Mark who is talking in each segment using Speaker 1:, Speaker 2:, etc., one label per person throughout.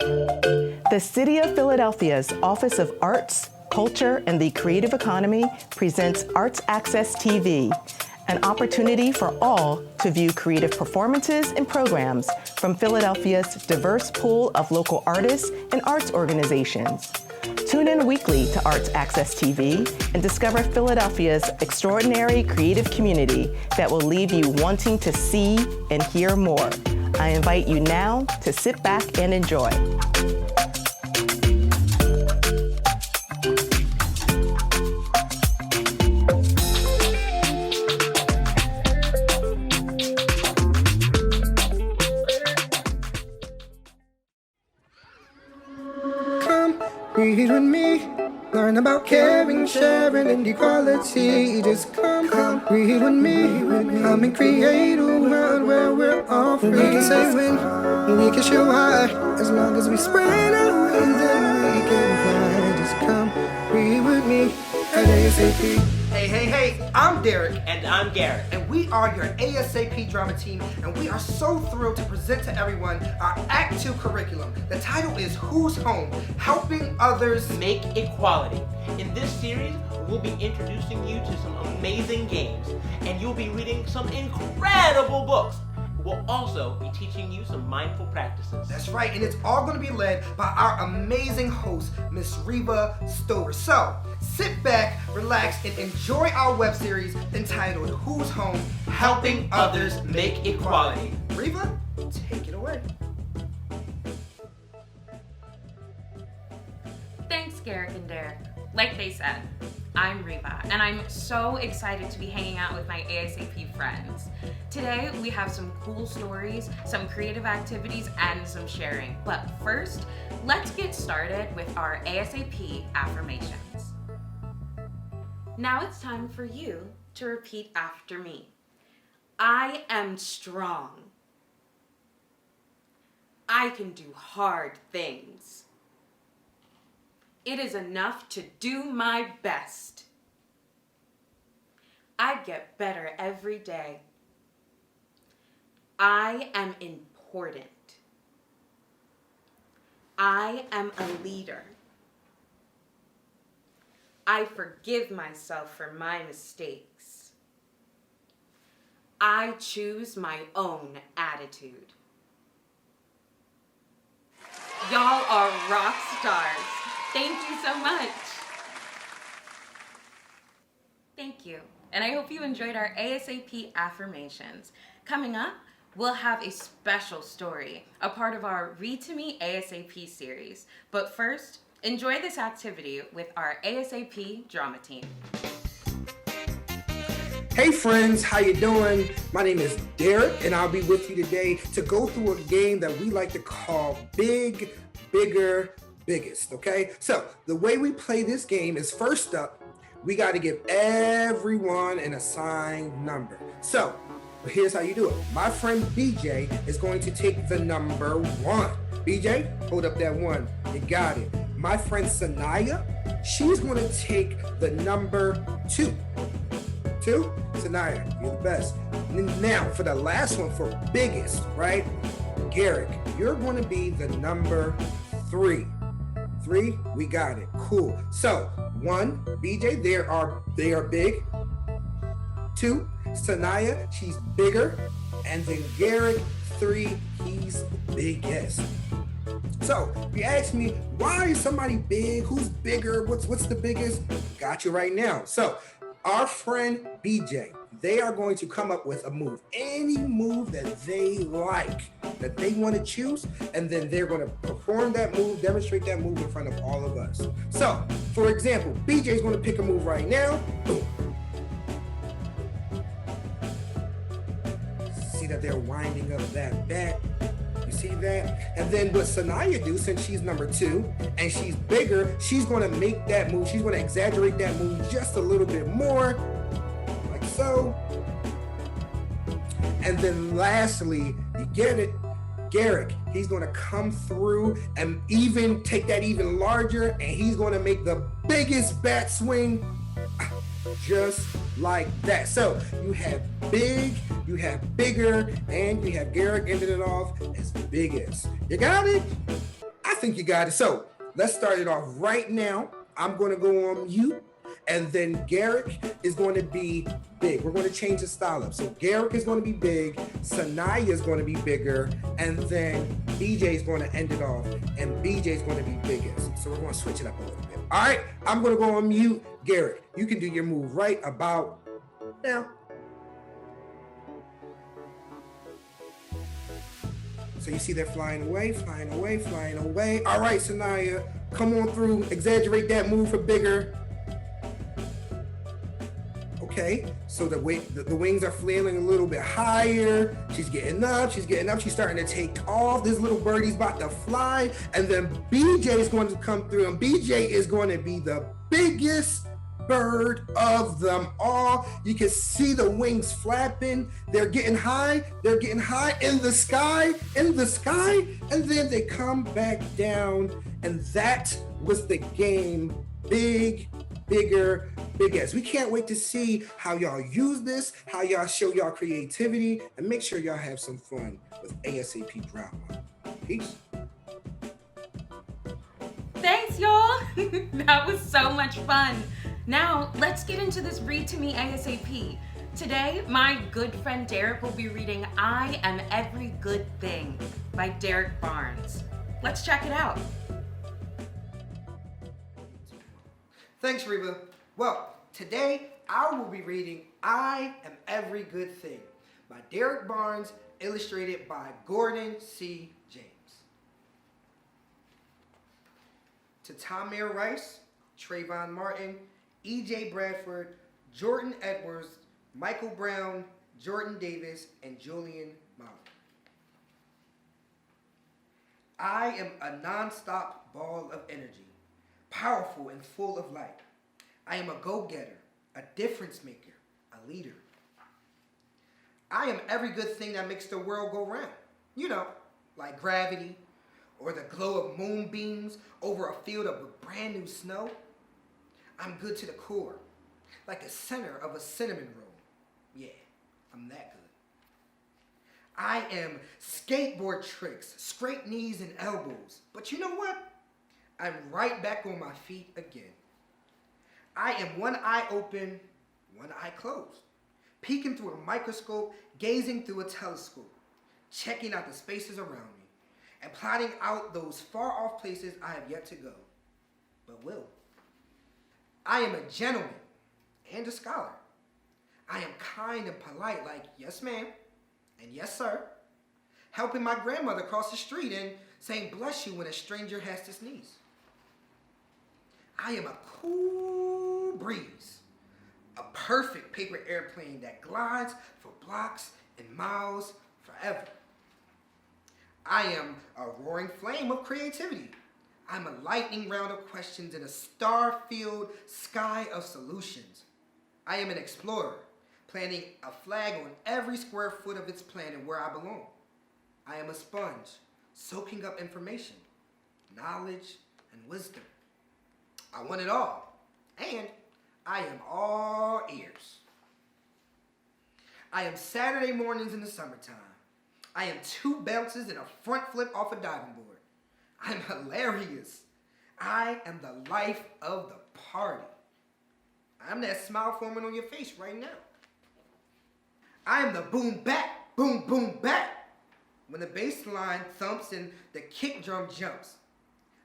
Speaker 1: The City of Philadelphia's Office of Arts, Culture, and the Creative Economy presents Arts Access TV, an opportunity for all to view creative performances and programs from Philadelphia's diverse pool of local artists and arts organizations. Tune in weekly to Arts Access TV and discover Philadelphia's extraordinary creative community that will leave you wanting to see and hear more. I invite you now to sit back and enjoy.
Speaker 2: Read with me, learn about caring, sharing, and equality. Just come, read with me. Come and create a world where we're all free. We can say when, we can show why. As long as we spread our wings, then we can fly. Just come, read with me at ASAP.
Speaker 3: Hey, I'm Derek.
Speaker 4: And I'm Garrett.
Speaker 3: And we are your ASAP drama team, and we are so thrilled to present to everyone our Act 2 curriculum. The title is Who's Home? Helping Others
Speaker 4: Make Equality. In this series, we'll be introducing you to some amazing games, and you'll be reading some incredible books. We'll also be teaching you some mindful practices.
Speaker 3: That's right, and it's all going to be led by our amazing host, Miss Reva Stover. So, sit back, relax, and enjoy our web series entitled Who's Home?
Speaker 4: Helping Others Make Equality.
Speaker 3: Reva, take it away.
Speaker 5: Thanks, Garrett and Derek. Like they said, I'm Reva, and I'm so excited to be hanging out with my ASAP friends. Today, we have some cool stories, some creative activities, and some sharing. But first, let's get started with our ASAP affirmations. Now it's time for you to repeat after me. I am strong. I can do hard things. It is enough to do my best. I get better every day. I am important. I am a leader. I forgive myself for my mistakes. I choose my own attitude. Y'all are rock stars. Thank you so much. Thank you. And I hope you enjoyed our ASAP affirmations. Coming up, we'll have a special story, a part of our Read to Me ASAP series. But first, enjoy this activity with our ASAP drama team.
Speaker 2: Hey friends, how you doing? My name is Derek, and I'll be with you today to go through a game that we like to call Big, Bigger, Biggest, okay? So the way we play this game is, first up, we got to give everyone an assigned number. So here's how you do it. My friend BJ is going to take the number 1. BJ, hold up that 1. You got it. My friend Sanaya, she's going to take the number 2. 2? Sanaya, you're the best. Now for the last one, for biggest, right? Garrick, you're going to be the number 3. 3, we got it. Cool. So 1, BJ, they are big. 2, Sanaya, she's bigger. And then Garrick, 3, he's biggest. So if you ask me, why is somebody big? Who's bigger? What's the biggest? Got you right now. So our friend BJ, they are going to come up with a move, any move that they like, that they want to choose, and then they're going to perform that move, demonstrate that move in front of all of us. So, for example, BJ is going to pick a move right now. Boom. See that they're winding up that bat. You see that? And then what Sanaya do, since she's number 2 and she's bigger, she's going to make that move. She's going to exaggerate that move just a little bit more, like so. And then lastly, you get it, Garrick, he's going to come through and even take that even larger, and he's going to make the biggest bat swing just like that. So you have big, you have bigger, and you have Garrick ended it off as biggest. You got it? I think you got it. So let's start it off right now. I'm going to go on mute, and then Garrick is going to be big. We're going to change the style up. So Garrick is going to be big, Sanaya is going to be bigger, and then BJ is going to end it off, and BJ is going to be biggest. So we're going to switch it up a little bit. All right, I'm going to go on mute. Garrick, you can do your move right about now. So you see they're flying away, flying away, flying away. All right, Sanaya, come on through. Exaggerate that move for bigger. Okay, so the wings are flailing a little bit higher. She's getting up, she's getting up. She's starting to take off. This little birdie's about to fly. And then BJ is going to come through. And BJ is going to be the biggest bird of them all. You can see the wings flapping. They're getting high in the sky, and then they come back down. And that was the game. Big, bigger, biggest. We can't wait to see how y'all use this, how y'all show y'all creativity, and make sure y'all have some fun with ASAP drama. Peace.
Speaker 5: Thanks, y'all. That was so much fun. Now, let's get into this Read to Me ASAP. Today, my good friend Derek will be reading I Am Every Good Thing by Derek Barnes. Let's check it out.
Speaker 3: Thanks, Reba. Well, today I will be reading I Am Every Good Thing by Derek Barnes, illustrated by Gordon C. James. To Tamir Rice, Trayvon Martin, E.J. Bradford, Jordan Edwards, Michael Brown, Jordan Davis, and Julian Mount. I am a non-stop ball of energy, powerful and full of light. I am a go-getter, a difference maker, a leader. I am every good thing that makes the world go round. You know, like gravity, or the glow of moonbeams over a field of brand new snow. I'm good to the core, like the center of a cinnamon roll. Yeah, I'm that good. I am skateboard tricks, straight knees and elbows. But you know what? I'm right back on my feet again. I am one eye open, one eye closed, peeking through a microscope, gazing through a telescope, checking out the spaces around me, and plotting out those far-off places I have yet to go, but will. I am a gentleman and a scholar. I am kind and polite, like yes ma'am and yes sir, helping my grandmother cross the street and saying bless you when a stranger has to sneeze. I am a cool breeze, a perfect paper airplane that glides for blocks and miles forever. I am a roaring flame of creativity. I'm a lightning round of questions in a star-filled sky of solutions. I am an explorer, planting a flag on every square foot of its planet where I belong. I am a sponge, soaking up information, knowledge, and wisdom. I want it all, and I am all ears. I am Saturday mornings in the summertime. I am 2 bounces and a front flip off a diving board. I'm hilarious. I am the life of the party. I'm that smile forming on your face right now. I am the boom back, boom boom back, when the bass line thumps and the kick drum jumps.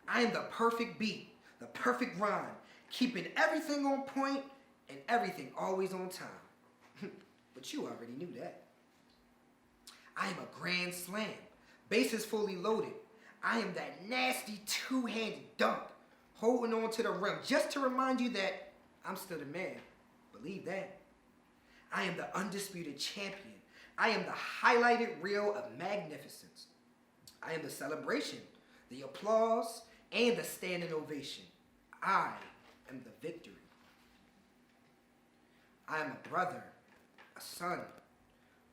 Speaker 3: I am the perfect beat, the perfect rhyme, keeping everything on point and everything always on time. But you already knew that. I am a grand slam, bases fully loaded. I am that nasty 2-handed dunk, holding on to the rim just to remind you that I'm still the man. Believe that. I am the undisputed champion. I am the highlighted reel of magnificence. I am the celebration, the applause, and the standing ovation. I am the victory. I am a brother, a son,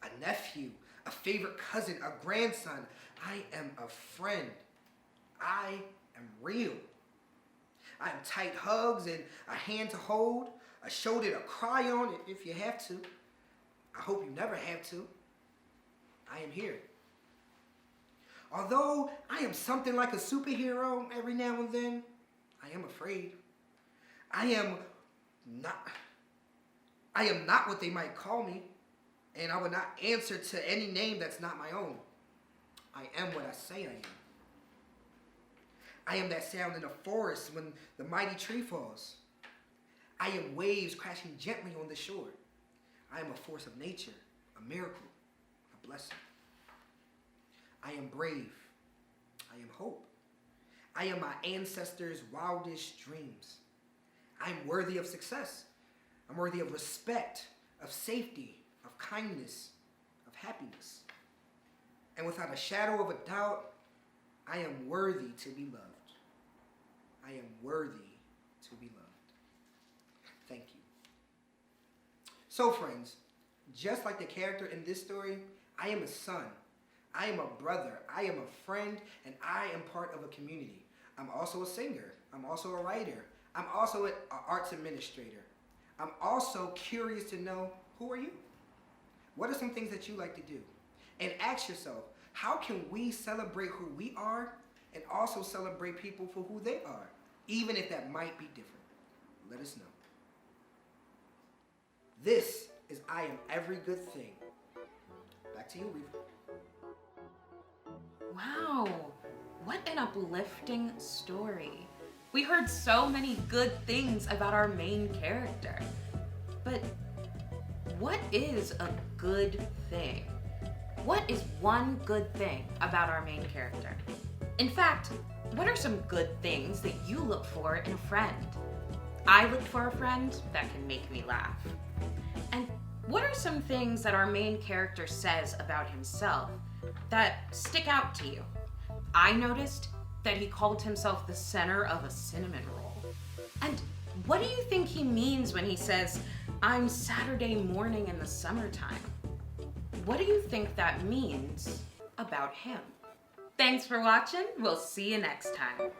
Speaker 3: a nephew, a favorite cousin, a grandson. I am a friend. I am real. I am tight hugs and a hand to hold, a shoulder to cry on if you have to. I hope you never have to. I am here. Although I am something like a superhero every now and then, I am afraid. I am not what they might call me, and I would not answer to any name that's not my own. I am what I say I am. I am that sound in the forest when the mighty tree falls. I am waves crashing gently on the shore. I am a force of nature, a miracle, a blessing. I am brave. I am hope. I am my ancestors' wildest dreams. I am worthy of success. I'm worthy of respect, of safety, of kindness, of happiness. And without a shadow of a doubt, I am worthy to be loved. I am worthy to be loved. Thank you. So friends, just like the character in this story, I am a son. I am a brother. I am a friend, and I am part of a community. I'm also a singer. I'm also a writer. I'm also an arts administrator. I'm also curious to know, who are you? What are some things that you like to do? And ask yourself, how can we celebrate who we are and also celebrate people for who they are, even if that might be different? Let us know. This is I Am Every Good Thing. Back to you, Reva.
Speaker 5: Wow, what an uplifting story. We heard so many good things about our main character. But what is a good thing? What is one good thing about our main character? In fact, what are some good things that you look for in a friend? I look for a friend that can make me laugh. And what are some things that our main character says about himself that stick out to you? I noticed that he called himself the center of a cinnamon roll. And what do you think he means when he says, I'm Saturday morning in the summertime? What do you think that means about him? Thanks for watching. We'll see you next time.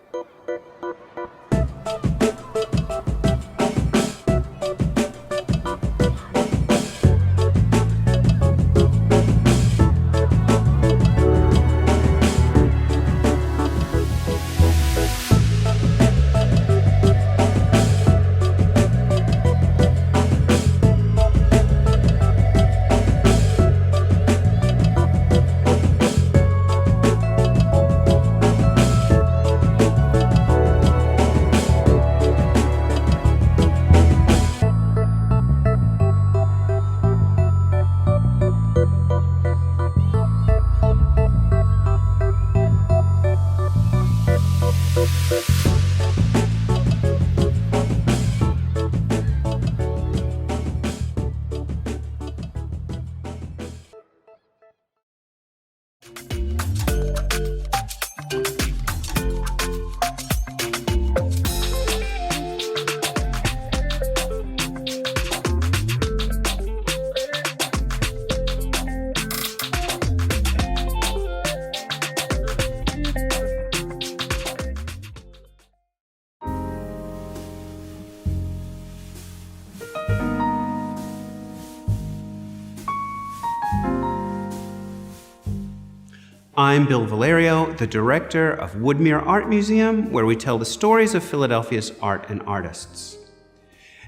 Speaker 6: I'm Bill Valerio, the director of Woodmere Art Museum, where we tell the stories of Philadelphia's art and artists.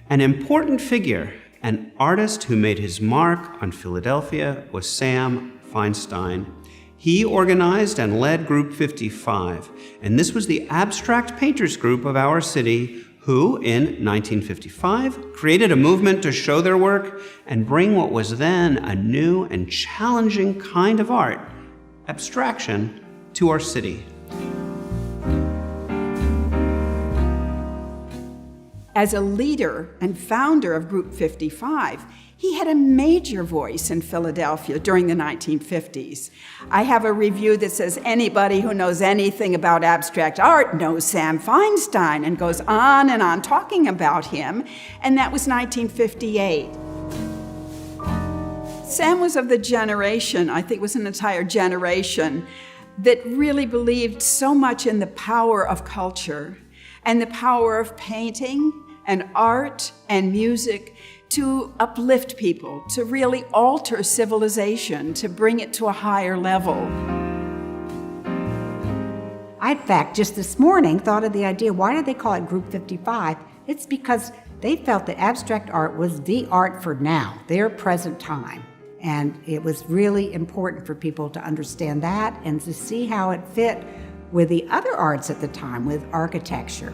Speaker 6: An important figure, an artist who made his mark on Philadelphia, was Sam Feinstein. He organized and led Group 55, and this was the abstract painters group of our city who, in 1955, created a movement to show their work and bring what was then a new and challenging kind of art, abstraction, to our city.
Speaker 7: As a leader and founder of Group 55, he had a major voice in Philadelphia during the 1950s. I have a review that says anybody who knows anything about abstract art knows Sam Feinstein, and goes on and on talking about him, and that was 1958. Sam was of the generation, I think it was an entire generation, that really believed so much in the power of culture and the power of painting and art and music to uplift people, to really alter civilization, to bring it to a higher level.
Speaker 8: I, in fact, just this morning thought of the idea, why did they call it Group 55? It's because they felt that abstract art was the art for now, their present time. And it was really important for people to understand that and to see how it fit with the other arts at the time, with architecture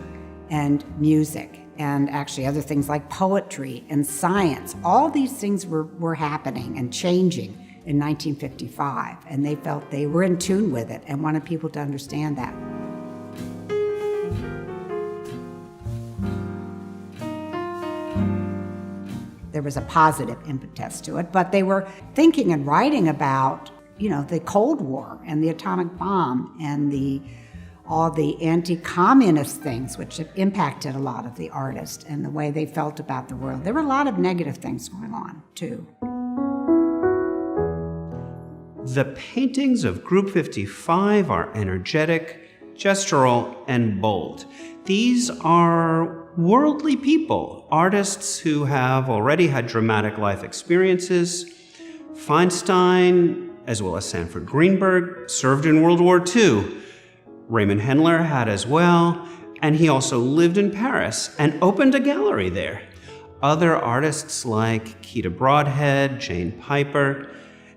Speaker 8: and music, and actually other things like poetry and science. All these things were happening and changing in 1955, and they felt they were in tune with it and wanted people to understand that. There was a positive impetus to it, but they were thinking and writing about, the Cold War and the atomic bomb and all the anti-communist things which have impacted a lot of the artists and the way they felt about the world. There were a lot of negative things going on, too.
Speaker 6: The paintings of Group 55 are energetic, gestural, and bold. These are worldly people, artists who have already had dramatic life experiences. Feinstein, as well as Sanford Greenberg, served in World War II. Raymond Hendler had as well, and he also lived in Paris and opened a gallery there. Other artists like Keita Broadhead, Jane Piper,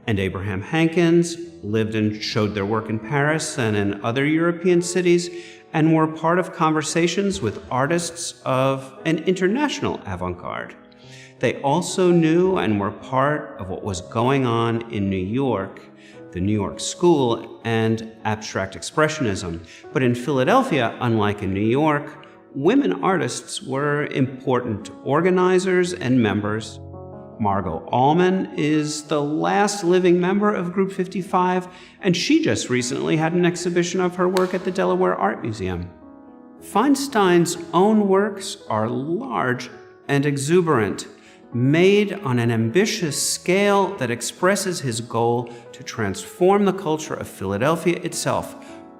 Speaker 6: and Abraham Hankins lived and showed their work in Paris and in other European cities, and were part of conversations with artists of an international avant-garde. They also knew and were part of what was going on in New York, the New York School, and abstract expressionism. But in Philadelphia, unlike in New York, women artists were important organizers and members. Margot Allman is the last living member of Group 55, and she just recently had an exhibition of her work at the Delaware Art Museum. Feinstein's own works are large and exuberant, made on an ambitious scale that expresses his goal to transform the culture of Philadelphia itself,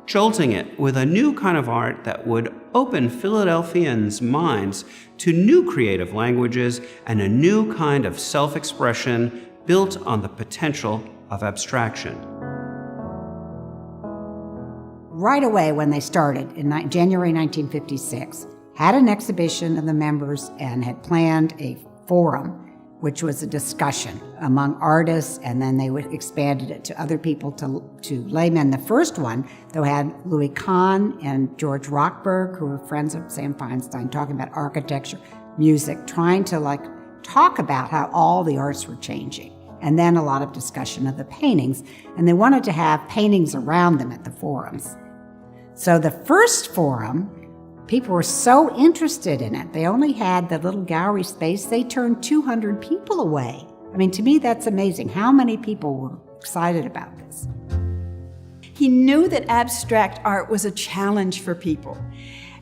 Speaker 6: jolting it with a new kind of art that would open Philadelphians' minds to new creative languages and a new kind of self-expression built on the potential of abstraction.
Speaker 8: Right away when they started in January 1956, had an exhibition of the members and had planned a forum, which was a discussion among artists, and then they expanded it to other people, to laymen. The first one, though, had Louis Kahn and George Rochberg, who were friends of Sam Feinstein, talking about architecture, music, trying to talk about how all the arts were changing. And then a lot of discussion of the paintings, and they wanted to have paintings around them at the forums. So the first forum, people were so interested in it. They only had the little gallery space. They turned 200 people away. I mean, to me, that's amazing. How many people were excited about this?
Speaker 7: He knew that abstract art was a challenge for people.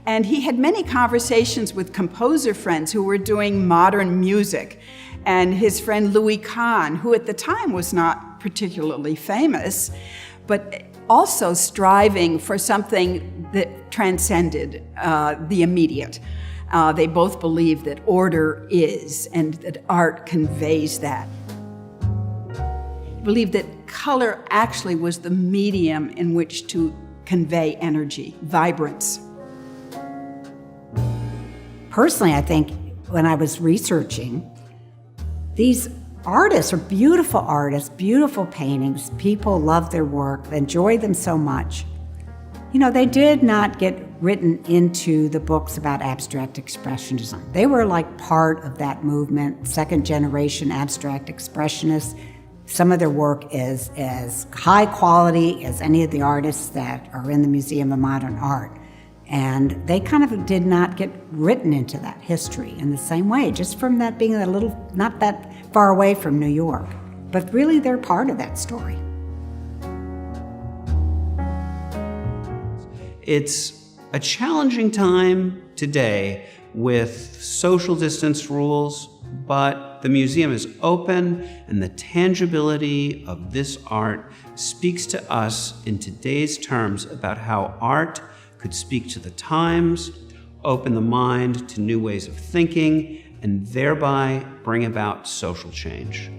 Speaker 7: And he had many conversations with composer friends who were doing modern music. And his friend Louis Kahn, who at the time was not particularly famous, but also striving for something that transcended the immediate. They both believed that order is, and that art conveys that. Believed that color actually was the medium in which to convey energy, vibrance.
Speaker 8: Personally, I think when I was researching, these artists are beautiful paintings. People love their work, enjoy them so much. They did not get written into the books about abstract expressionism. They were like part of that movement, second generation abstract expressionists. Some of their work is as high quality as any of the artists that are in the Museum of Modern Art. And they kind of did not get written into that history in the same way, just from that being not that far away from New York. But really, they're part of that story.
Speaker 6: It's a challenging time today with social distance rules, but the museum is open, and the tangibility of this art speaks to us in today's terms about how art could speak to the times, open the mind to new ways of thinking, and thereby bring about social change.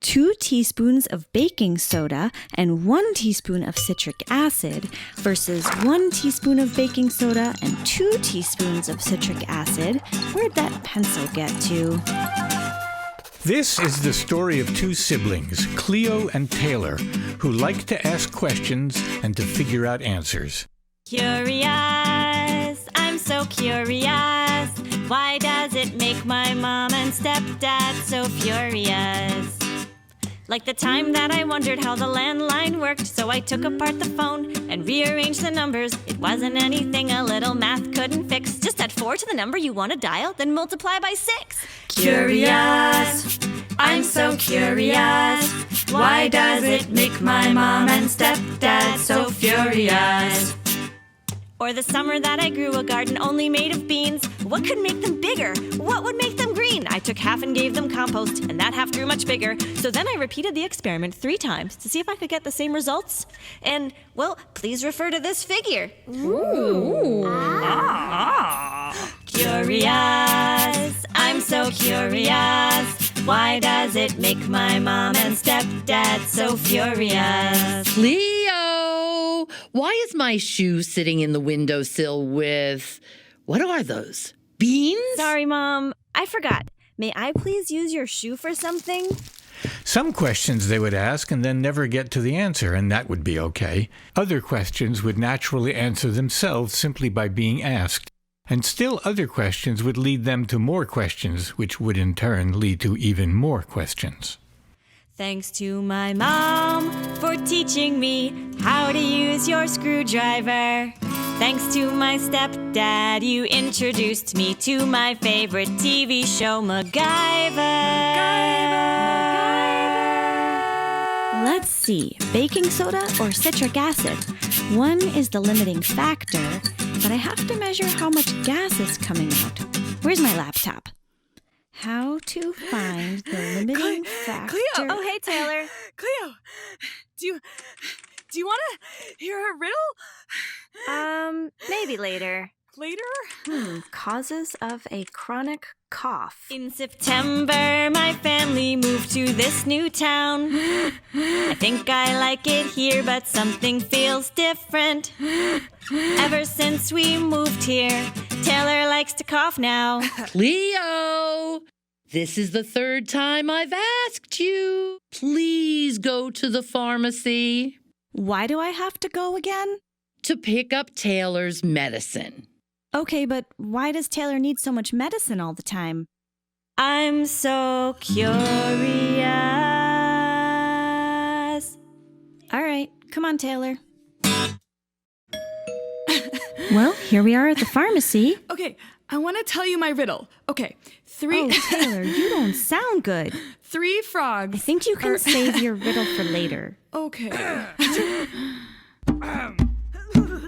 Speaker 9: Two teaspoons of baking soda and 1 teaspoon of citric acid versus 1 teaspoon of baking soda and 2 teaspoons of citric acid. Where'd that pencil get to?
Speaker 10: This is the story of two siblings, Cleo and Taylor, who like to ask questions and to figure out answers.
Speaker 11: Curious, I'm so curious. Why does it make my mom and stepdad so furious? Like the time that I wondered how the landline worked, so I took apart the phone and rearranged the numbers. It wasn't anything a little math couldn't fix. Just add 4 to the number you want to dial, then multiply by 6. Curious, I'm so curious. Why does it make my mom and stepdad so furious? Or the summer that I grew a garden only made of beans. What could make them bigger? What would make them green? I took half and gave them compost, and that half grew much bigger. So then I repeated the experiment 3 times to see if I could get the same results. And, well, please refer to this figure. Ooh. Curious, I'm so curious. Why does it make my mom and stepdad so furious?
Speaker 12: Leo, why is my shoe sitting in the windowsill with, what are those, beans?
Speaker 11: Sorry, Mom, I forgot. May I please use your shoe for something?
Speaker 10: Some questions they would ask and then never get to the answer, and that would be okay. Other questions would naturally answer themselves simply by being asked. And still other questions would lead them to more questions, which would in turn lead to even more questions.
Speaker 11: Thanks to my mom for teaching me how to use your screwdriver. Thanks to my stepdad, you introduced me to my favorite TV show, MacGyver.
Speaker 9: Let's see, baking soda or citric acid? One is the limiting factor, but I have to measure how much gas is coming out. Where's my laptop? How to find the limiting factor.
Speaker 13: Cleo!
Speaker 11: Oh, hey, Taylor.
Speaker 13: Cleo, do you want to hear a riddle?
Speaker 11: Maybe later.
Speaker 13: Later?
Speaker 9: Causes of a chronic cough.
Speaker 11: In September, my family moved to this new town. I think I like it here, but something feels different. Ever since we moved here, Taylor likes to cough now.
Speaker 12: Leo, this is the 3rd time I've asked you. Please go to the pharmacy.
Speaker 9: Why do I have to go again?
Speaker 12: To pick up Taylor's medicine.
Speaker 9: Okay, but why does Taylor need so much medicine all the time?
Speaker 11: I'm so curious.
Speaker 9: All right, come on, Taylor. Well, here we are at the pharmacy.
Speaker 13: Okay, I want to tell you my riddle. Okay, 3...
Speaker 9: Oh, Taylor, you don't sound good.
Speaker 13: 3 frogs.
Speaker 9: I think you can save your riddle for later.
Speaker 13: Okay.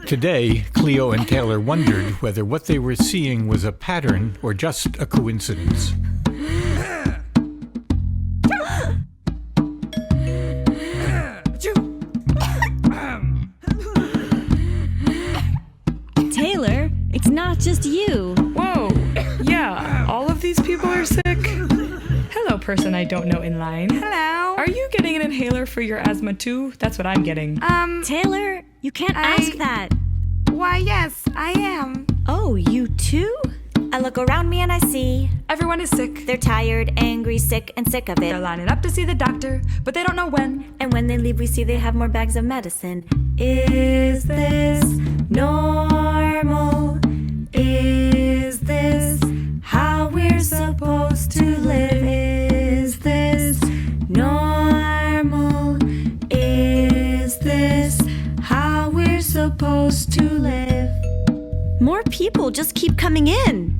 Speaker 10: Today, Cleo and Taylor wondered whether what they were seeing was a pattern or just a coincidence.
Speaker 9: Taylor, it's not just you.
Speaker 13: Whoa, yeah, all of these people are sick? Hello, person I don't know in line.
Speaker 14: Hello.
Speaker 13: Are you getting an inhaler for your asthma too? That's what I'm getting.
Speaker 9: Taylor, you can't ask that.
Speaker 14: Why, yes, I am.
Speaker 9: Oh, you too?
Speaker 11: I look around me and I see
Speaker 13: Everyone is sick.
Speaker 11: they're tired, angry, sick, and sick of
Speaker 13: They're
Speaker 11: it.
Speaker 13: lining up to see the doctor, but they don't know when.
Speaker 11: And when they leave, we see they have more bags of medicine. Is this normal? Is this how we're supposed to live? Is this normal? Is this how we're supposed to live?
Speaker 9: More people just keep coming in.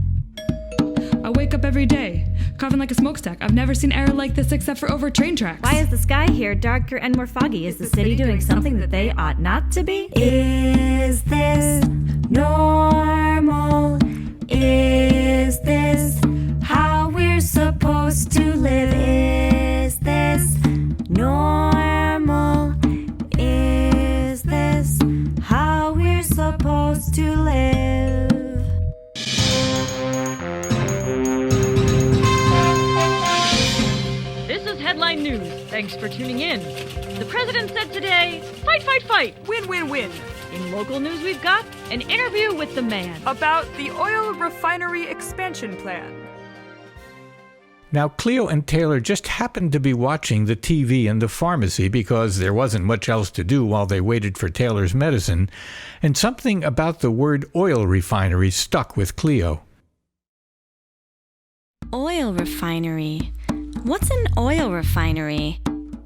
Speaker 13: I wake up every day, coughing like a smokestack. I've never seen air like this except for over train tracks.
Speaker 11: Why is the sky here darker and more foggy? Is the city doing something that they ought not to be? Is this normal? Is this how we're supposed to live? Is this normal? Is this how we're supposed to live?
Speaker 15: This is Headline News. Thanks for tuning in. The president said today, fight, fight, fight, win, win, win. In local news, we've got an interview with the man
Speaker 13: About the oil refinery expansion plan.
Speaker 10: Now, Cleo and Taylor just happened to be watching the TV in the pharmacy because there wasn't much else to do while they waited for Taylor's medicine, and something about the word oil refinery stuck with Cleo.
Speaker 9: Oil refinery. What's an oil refinery?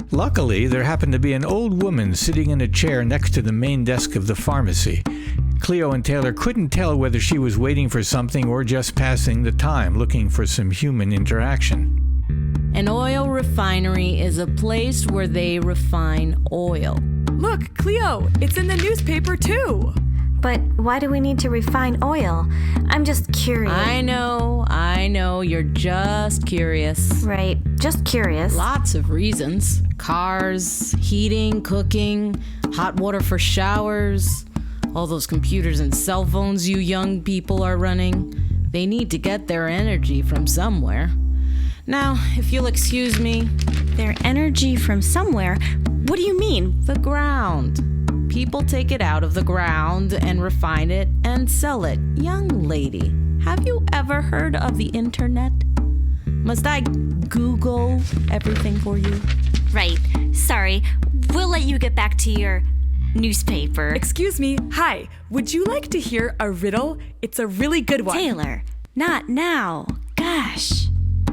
Speaker 10: Luckily, there happened to be an old woman sitting in a chair next to the main desk of the pharmacy. Cleo and Taylor couldn't tell whether she was waiting for something or just passing the time, looking for some human interaction.
Speaker 12: An oil refinery is a place where they refine oil.
Speaker 13: Look, Cleo, it's in the newspaper too.
Speaker 11: But why do we need to refine oil? I'm just curious.
Speaker 12: I know, you're just curious.
Speaker 11: Right, just curious.
Speaker 12: Lots of reasons. Cars, heating, cooking, hot water for showers, all those computers and cell phones you young people are running. They need to get their energy from somewhere. Now, if you'll excuse me.
Speaker 9: Their energy from somewhere? What do you mean?
Speaker 12: The ground. People take it out of the ground and refine it and sell it. Young lady, have you ever heard of the internet? Must I Google everything for you?
Speaker 11: Right, sorry. We'll let you get back to your newspaper.
Speaker 13: Excuse me, hi. Would you like to hear a riddle? It's a really good one.
Speaker 9: Taylor, not now. Gosh.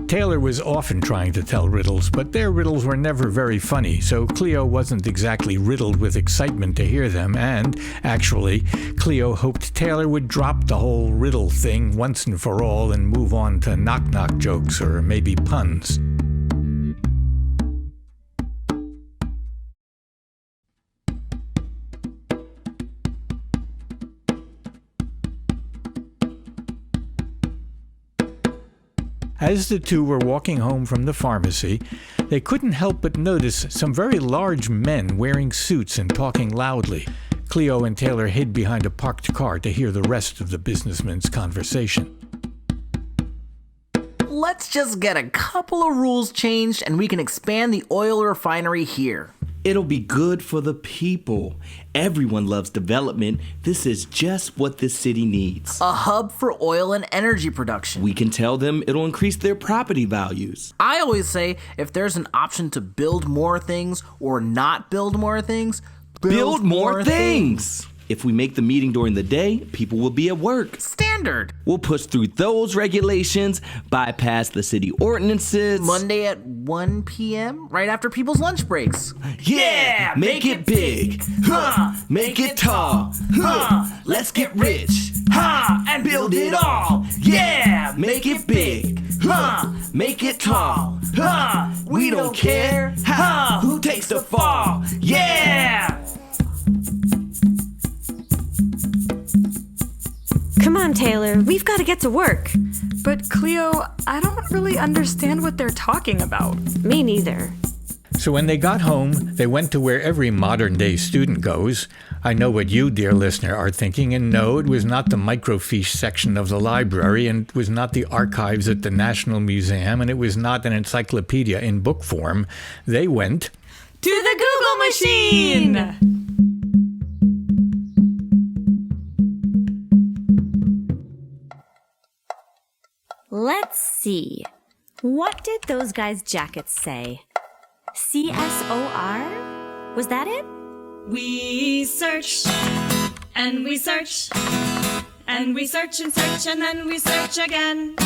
Speaker 10: Taylor was often trying to tell riddles, but their riddles were never very funny, so Cleo wasn't exactly riddled with excitement to hear them, and, actually, Cleo hoped Taylor would drop the whole riddle thing once and for all and move on to knock-knock jokes or maybe puns. As the two were walking home from the pharmacy, they couldn't help but notice some very large men wearing suits and talking loudly. Cleo and Taylor hid behind a parked car to hear the rest of the businessmen's conversation.
Speaker 4: Let's just get a couple of rules changed and we can expand the oil refinery here.
Speaker 16: It'll be good for the people. Everyone loves development. This is just what this city needs.
Speaker 4: A hub for oil and energy production.
Speaker 16: We can tell them it'll increase their property values.
Speaker 4: I always say if there's an option to build more things or not build more things,
Speaker 16: build more things. If we make the meeting during the day, people will be at work.
Speaker 4: Standard.
Speaker 16: We'll push through those regulations, bypass the city ordinances.
Speaker 4: Monday at 1 p.m., right after people's lunch breaks.
Speaker 16: Yeah, make it big. Make it tall. Let's get rich. And build it all. Yeah, make it big. Make it tall. We don't care. Who takes the fall? Yeah.
Speaker 11: Come on, Taylor, we've got to get to work.
Speaker 13: But Cleo, I don't really understand what they're talking about.
Speaker 11: Me neither.
Speaker 10: So when they got home, they went to where every modern-day student goes. I know what you, dear listener, are thinking, and no, it was not the microfiche section of the library, and it was not the archives at the National Museum, and it was not an encyclopedia in book form. They went
Speaker 13: to the Google machine!
Speaker 11: Let's see. What did those guys' jackets say? CSOR? Was that it?
Speaker 17: We search, and we search, and we search and search, and then we search again.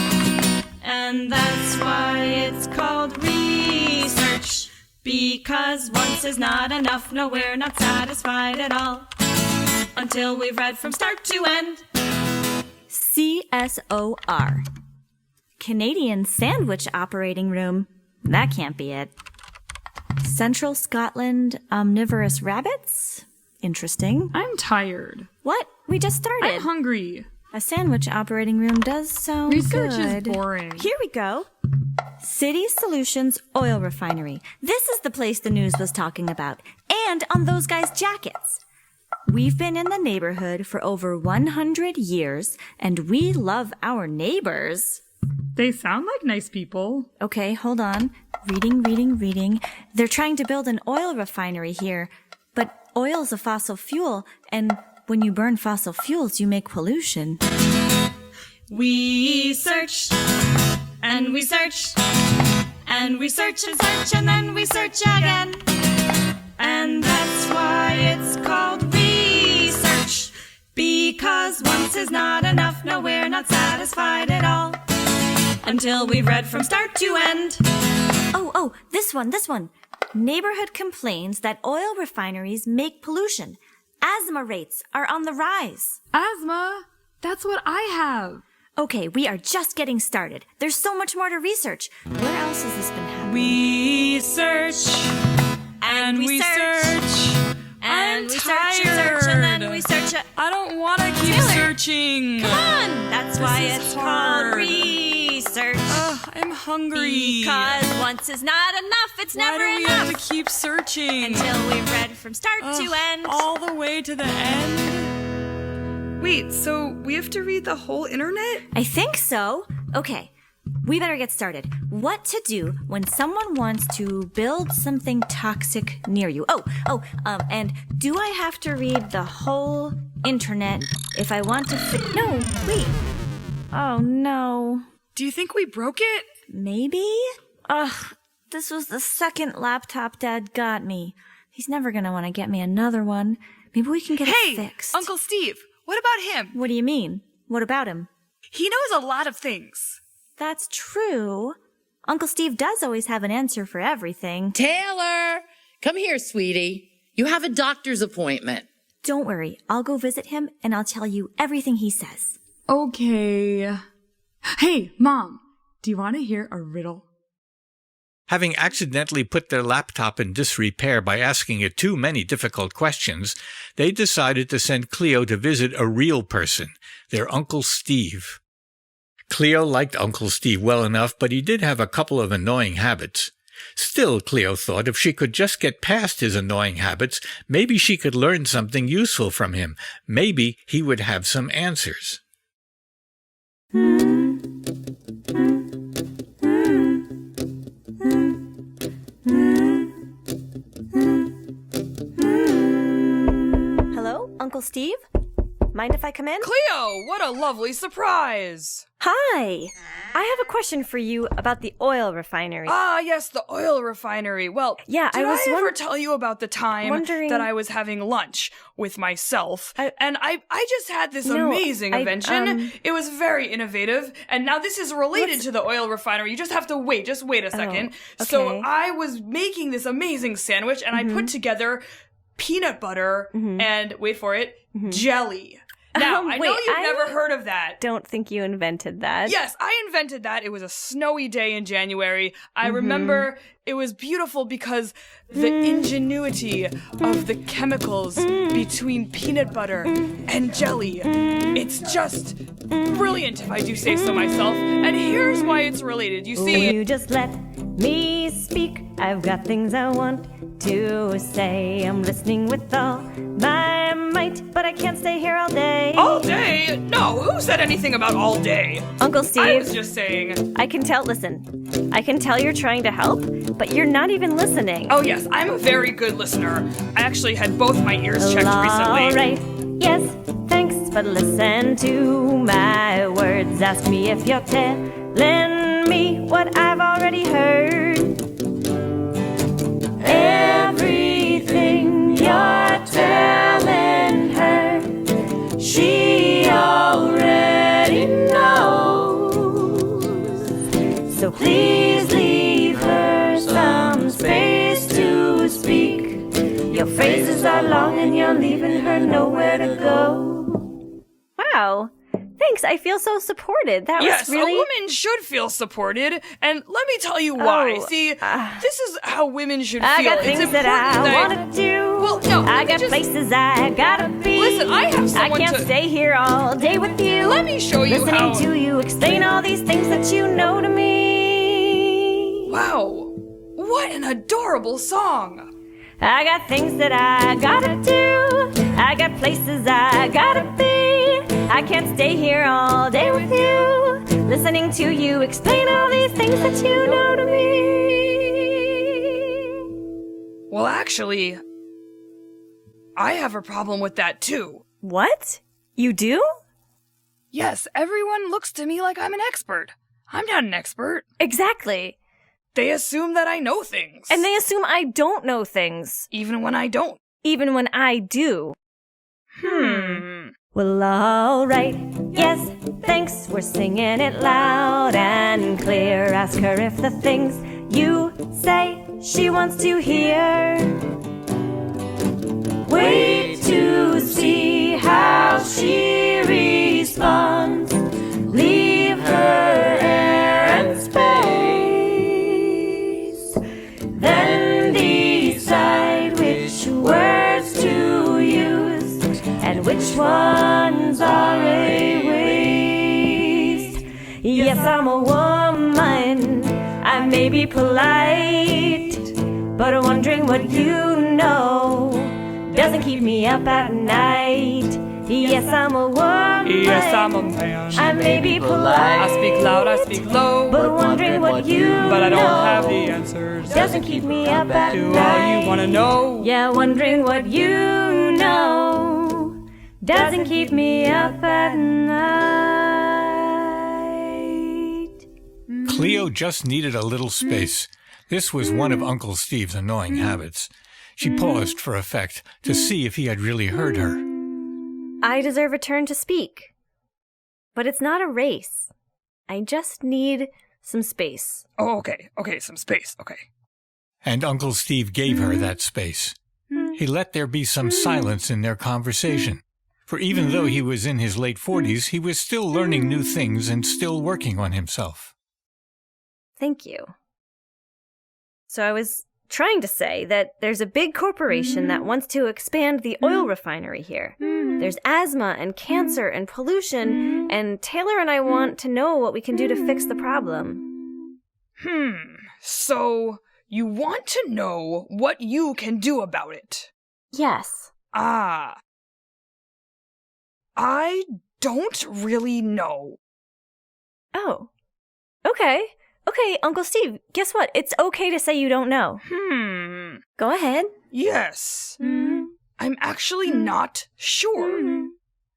Speaker 17: And that's why it's called research. Because once is not enough, no, we're not satisfied at all. Until we've read from start to end.
Speaker 11: CSOR. Canadian sandwich operating room. That can't be it. Central Scotland omnivorous rabbits? Interesting.
Speaker 13: I'm tired.
Speaker 11: What? We just started.
Speaker 13: I'm hungry.
Speaker 11: A sandwich operating room does sound
Speaker 13: Research
Speaker 11: good.
Speaker 13: is boring.
Speaker 11: Here we go. City Solutions Oil Refinery. This is the place the news was talking about. And on those guys' jackets. We've been in the neighborhood for over 100 years, and we love our neighbors.
Speaker 13: They sound like nice people.
Speaker 11: Okay, hold on. Reading. They're trying to build an oil refinery here. But oil's a fossil fuel, and when you burn fossil fuels, you make pollution.
Speaker 17: We search, and we search, and we search and search, and then we search again. And that's why it's called research. Because once is not enough, no, we're not satisfied at all. Until we've read from start to end.
Speaker 11: Oh, this one. Neighborhood complains that oil refineries make pollution. Asthma rates are on the rise.
Speaker 13: Asthma? That's what I have.
Speaker 11: Okay, we are just getting started. There's so much more to research. Where else has this been happening?
Speaker 17: We search, and we search, and we search and search, and then we search.
Speaker 13: I don't want to keep searching.
Speaker 17: Come on! That's why it's called research.
Speaker 13: Ugh, I'm hungry.
Speaker 17: Because once is not enough, it's never enough.
Speaker 13: Why do we have to keep searching?
Speaker 17: Until we've read from start to end.
Speaker 13: All the way to the end? Wait, so we have to read the whole internet?
Speaker 11: I think so. Okay, we better get started. What to do when someone wants to build something toxic near you. And do I have to read the whole internet if I want to No, wait. Oh, no.
Speaker 13: Do you think we broke it?
Speaker 11: Maybe? Ugh, this was the second laptop Dad got me. He's never gonna want to get me another one. Maybe we can get it fixed.
Speaker 13: Hey, Uncle Steve, what about him?
Speaker 11: What do you mean? What about him?
Speaker 13: He knows a lot of things.
Speaker 11: That's true. Uncle Steve does always have an answer for everything.
Speaker 18: Taylor, come here, sweetie. You have a doctor's appointment.
Speaker 11: Don't worry. I'll go visit him and I'll tell you everything he says.
Speaker 13: Okay. Hey, Mom, do you want to hear a riddle?
Speaker 10: Having accidentally put their laptop in disrepair by asking it too many difficult questions, they decided to send Cleo to visit a real person, their Uncle Steve. Cleo liked Uncle Steve well enough, but he did have a couple of annoying habits. Still, Cleo thought if she could just get past his annoying habits, maybe she could learn something useful from him. Maybe he would have some answers.
Speaker 11: Hello, Uncle Steve? Mind if I come in?
Speaker 19: Cleo, what a lovely surprise!
Speaker 11: Hi! I have a question for you about the oil refinery.
Speaker 19: Ah, yes, the oil refinery. Well,
Speaker 11: yeah,
Speaker 19: did I ever tell you about the time that I was having lunch with myself? And I just had this amazing invention. It was very innovative, and now this is related to the oil refinery. You just have to wait. Just wait a second.
Speaker 11: Okay.
Speaker 19: So I was making this amazing sandwich, and I put together peanut butter and, wait for it, jelly. Now, I know you've never heard of that.
Speaker 11: Don't think you invented that.
Speaker 19: Yes, I invented that. It was a snowy day in January. I remember it was beautiful because the ingenuity of the chemicals between peanut butter and jelly. It's just brilliant, if I do say so myself. And here's why it's related. You see...
Speaker 11: You just let me speak. I've got things I want to say. I'm listening with all my might, but I can't stay here all day.
Speaker 19: All day? No, who said anything about all day?
Speaker 11: Uncle Steve.
Speaker 19: I was just saying.
Speaker 11: I can tell, listen, I can tell you're trying to help, but you're not even listening.
Speaker 19: Oh yes, I'm a very good listener. I actually had both my ears checked recently.
Speaker 11: All right, yes, thanks, but listen to my words. Ask me if you're telling me what I've already heard. Everything you're telling her, she already knows. So please leave her some space to speak. Your phrases are long and you're leaving her nowhere to go. Wow, thanks Thanks. I feel so supported. That
Speaker 19: Yes,
Speaker 11: was really...
Speaker 19: a woman should feel supported, and let me tell you why. See, this is how women should feel.
Speaker 11: I got
Speaker 19: It's
Speaker 11: things that
Speaker 19: important
Speaker 11: I want to do.
Speaker 19: Well, no,
Speaker 11: I got
Speaker 19: just...
Speaker 11: places I gotta be.
Speaker 19: Listen, I have someone
Speaker 11: I can't
Speaker 19: to...
Speaker 11: stay here all day with you.
Speaker 19: Let me show you
Speaker 11: Listening
Speaker 19: how...
Speaker 11: to you explain all these things that you know to me.
Speaker 19: Wow, what an adorable song.
Speaker 11: I got things that I gotta do. I got places I gotta be. I can't stay here all day with you. Listening to you explain all these things that you know to me.
Speaker 19: Well, actually, I have a problem with that too.
Speaker 11: What? You do?
Speaker 19: Yes, everyone looks to me like I'm an expert. I'm not an expert.
Speaker 11: Exactly.
Speaker 19: They assume that I know things.
Speaker 11: And they assume I don't know things.
Speaker 19: Even when I don't.
Speaker 11: Even when I do. Well, alright. Yes, thanks. We're singing it loud and clear. Ask her if the things you say she wants to hear. Wait to see how she responds. Leave her air and space. Then decide which words to use and which ones are a waste. Yes, I'm a woman. I may be polite, but wondering what you know doesn't keep me up at night. Yes, I'm a woman.
Speaker 19: Yes, I'm a man.
Speaker 11: I may be polite.
Speaker 19: I speak loud, I speak low.
Speaker 11: But wondering what you
Speaker 19: But I don't
Speaker 11: know
Speaker 19: have the answers.
Speaker 11: doesn't keep me up at
Speaker 19: Do
Speaker 11: night.
Speaker 19: all you wanna know?
Speaker 11: Yeah, wondering what you know doesn't keep me up at night.
Speaker 10: Cleo just needed a little space. This was one of Uncle Steve's annoying habits. She paused for effect to see if he had really heard her.
Speaker 11: I deserve a turn to speak. But it's not a race. I just need some space.
Speaker 19: Oh, okay, some space, okay.
Speaker 10: And Uncle Steve gave her that space. He let there be some silence in their conversation. For even though he was in his late 40s, he was still learning new things and still working on himself.
Speaker 11: Thank you. So I was trying to say that there's a big corporation that wants to expand the oil refinery here. There's asthma and cancer and pollution, and Taylor and I want to know what we can do to fix the problem.
Speaker 19: So you want to know what you can do about it?
Speaker 11: Yes.
Speaker 19: I don't really know.
Speaker 11: Oh. Okay. Okay, Uncle Steve, guess what? It's okay to say you don't know. Go ahead.
Speaker 19: Yes. I'm actually not sure.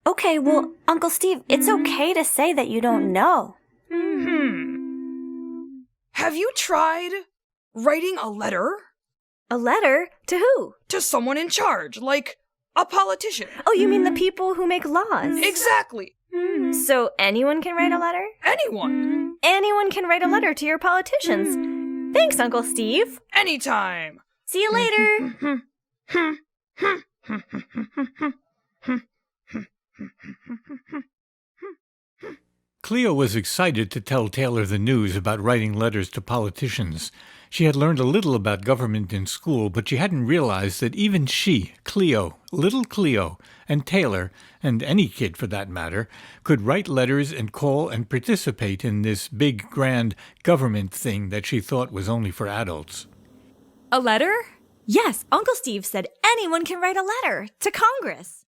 Speaker 11: Okay, well, Uncle Steve, it's okay to say that you don't know.
Speaker 19: Have you tried writing a letter?
Speaker 11: A letter? To who?
Speaker 19: To someone in charge, like a politician.
Speaker 11: Oh, you mean the people who make laws?
Speaker 19: Exactly.
Speaker 11: So anyone can write a letter?
Speaker 19: Anyone.
Speaker 11: Anyone can write a letter to your politicians. Thanks, Uncle Steve.
Speaker 19: Anytime.
Speaker 11: See you later.
Speaker 10: Cleo was excited to tell Taylor the news about writing letters to politicians. She had learned a little about government in school, but she hadn't realized that even she, Cleo, little Cleo, and Taylor, and any kid for that matter, could write letters and call and participate in this big, grand government thing that she thought was only for adults.
Speaker 19: A letter?
Speaker 20: Yes, Uncle Steve said anyone can write a letter to Congress.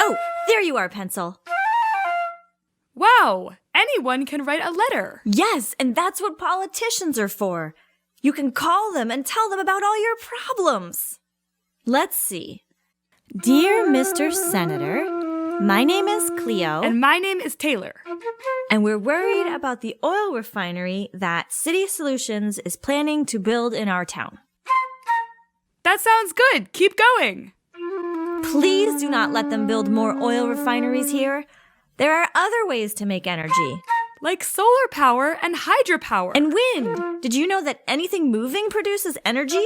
Speaker 20: Oh, there you are, Pencil.
Speaker 19: Wow, anyone can write a letter.
Speaker 20: Yes, and that's what politicians are for. You can call them and tell them about all your problems. Let's see. Dear Mr. Senator, my name is Cleo.
Speaker 19: And my name is Taylor.
Speaker 20: And we're worried about the oil refinery that City Solutions is planning to build in our town.
Speaker 19: That sounds good. Keep going.
Speaker 20: Please do not let them build more oil refineries here. There are other ways to make energy.
Speaker 19: Like solar power and hydropower.
Speaker 20: And wind. Did you know that anything moving produces energy?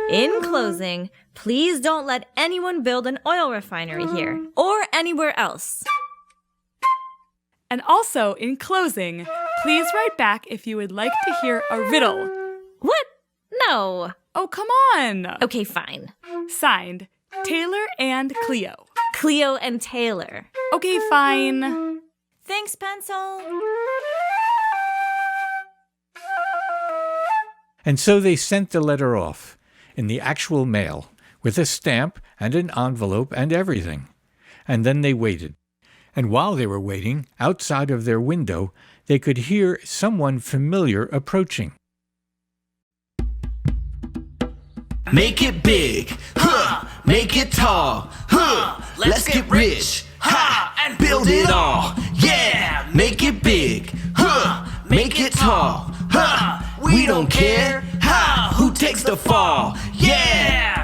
Speaker 20: In closing, please don't let anyone build an oil refinery here or anywhere else.
Speaker 19: And also, in closing, please write back if you would like to hear a riddle.
Speaker 20: What? No.
Speaker 19: Oh, come on.
Speaker 20: Okay, fine.
Speaker 19: Signed, Taylor and Cleo.
Speaker 20: Cleo and Taylor.
Speaker 19: Okay, fine.
Speaker 20: Thanks, Pencil.
Speaker 10: And so they sent the letter off in the actual mail with a stamp and an envelope and everything. And then they waited. And while they were waiting, outside of their window, they could hear someone familiar approaching.
Speaker 16: Make it big, huh? Make it tall, huh? Let's get rich, ha! And build it all, yeah! Make it big, huh? Make it tall, huh? We don't care, ha! Who takes the fall, yeah!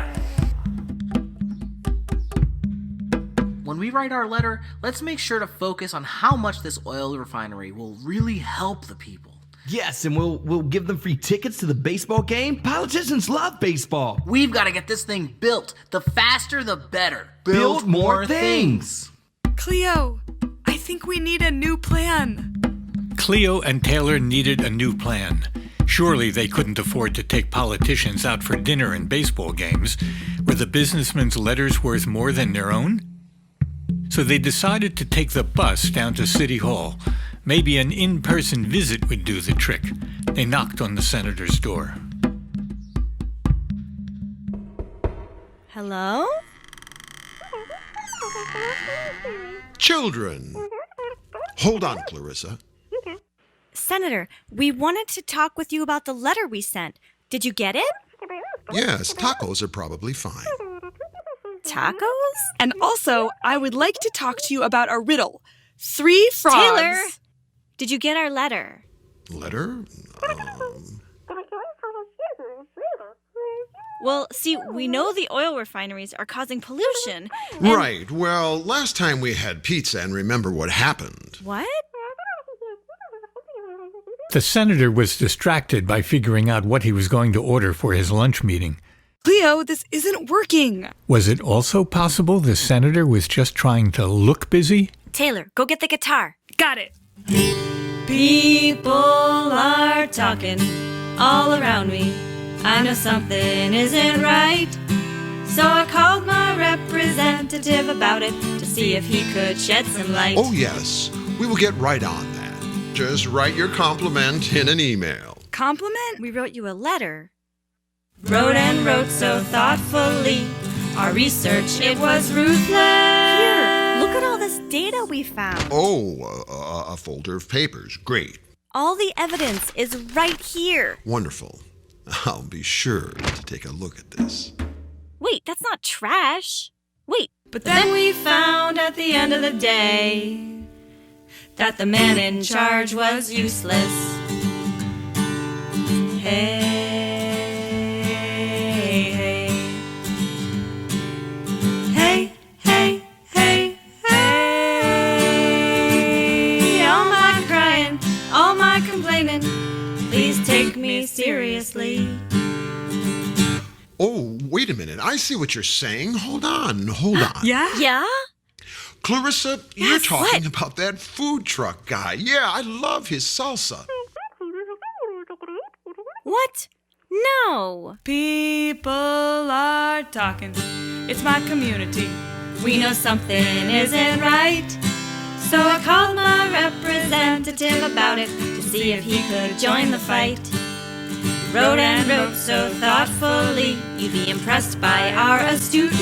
Speaker 4: When we write our letter, let's make sure to focus on how much this oil refinery will really help the people.
Speaker 16: Yes, and we'll give them free tickets to the baseball game. Politicians love baseball.
Speaker 4: We've got to get this thing built. The faster, the better.
Speaker 16: Build more things.
Speaker 19: Cleo, I think we need a new plan.
Speaker 10: Cleo and Taylor needed a new plan. Surely they couldn't afford to take politicians out for dinner and baseball games. Were the businessmen's letters worth more than their own? So they decided to take the bus down to City Hall. Maybe an in-person visit would do the trick. They knocked on the senator's door.
Speaker 20: Hello?
Speaker 19: Children. Hold on, Clarissa.
Speaker 20: Senator, we wanted to talk with you about the letter we sent. Did you get it?
Speaker 19: Yes, tacos are probably fine.
Speaker 20: Tacos?
Speaker 19: And also, I would like to talk to you about a riddle. 3 frogs.
Speaker 20: Taylor, did you get our letter?
Speaker 19: Letter?
Speaker 20: Well, see, we know the oil refineries are causing pollution.
Speaker 19: Right. Well, last time we had pizza, and remember what happened.
Speaker 20: What?
Speaker 10: The senator was distracted by figuring out what he was going to order for his lunch meeting.
Speaker 19: Cleo, this isn't working.
Speaker 10: Was it also possible the senator was just trying to look busy?
Speaker 20: Taylor, go get the guitar.
Speaker 19: Got it.
Speaker 17: People are talking all around me. I know something isn't right. So I called my representative about it to see if he could shed some light.
Speaker 19: Oh, yes. We will get right on that. Just write your compliment in an email.
Speaker 20: Compliment? We wrote you a letter.
Speaker 17: Wrote and wrote so thoughtfully. Our research, it was ruthless.
Speaker 20: Here, look at all this data we found.
Speaker 19: Oh, a folder of papers. Great.
Speaker 20: All the evidence is right here.
Speaker 19: Wonderful. I'll be sure to take a look at this.
Speaker 20: Wait, that's not trash. Wait.
Speaker 17: But then we found at the end of the day that the man in charge was useless. Hey, hey, hey, hey, hey, hey. All my crying, all my complaining, please take me seriously.
Speaker 19: Oh, wait a minute. I see what you're saying. Hold on.
Speaker 20: Yeah? Yeah?
Speaker 19: Clarissa, you're talking about that food truck guy. Yeah, I love his salsa.
Speaker 20: What? No.
Speaker 19: People are talking. It's my community.
Speaker 17: We know something isn't right. So I called my representative about it to see if he could join the fight. Wrote and wrote so thoughtfully, you'd be impressed by our astuteness.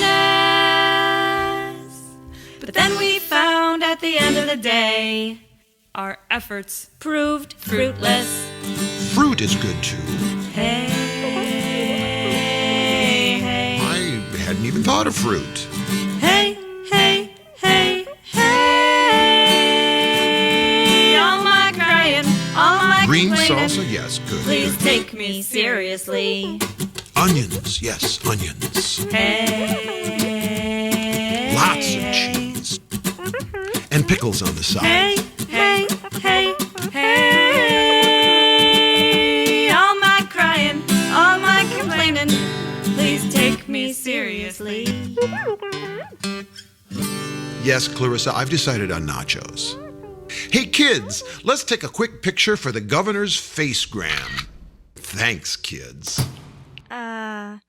Speaker 17: But then we found at the end of the day, our efforts proved fruitless.
Speaker 19: Fruit is good too.
Speaker 17: Hey, hey.
Speaker 19: I hadn't even thought of fruit.
Speaker 17: Hey, hey, hey, hey. All my crying, all my
Speaker 19: Green
Speaker 17: complaining.
Speaker 19: salsa, yes, good.
Speaker 17: Please
Speaker 19: good.
Speaker 17: take me seriously.
Speaker 19: Onions, yes, onions.
Speaker 17: Hey.
Speaker 19: Lots of cheese. And pickles on the side.
Speaker 17: Hey, hey, hey, hey. All my crying, all my complaining. Please take me seriously.
Speaker 19: Yes, Clarissa, I've decided on nachos. Hey kids, let's take a quick picture for the governor's facegram. Thanks, kids.
Speaker 20: Bye?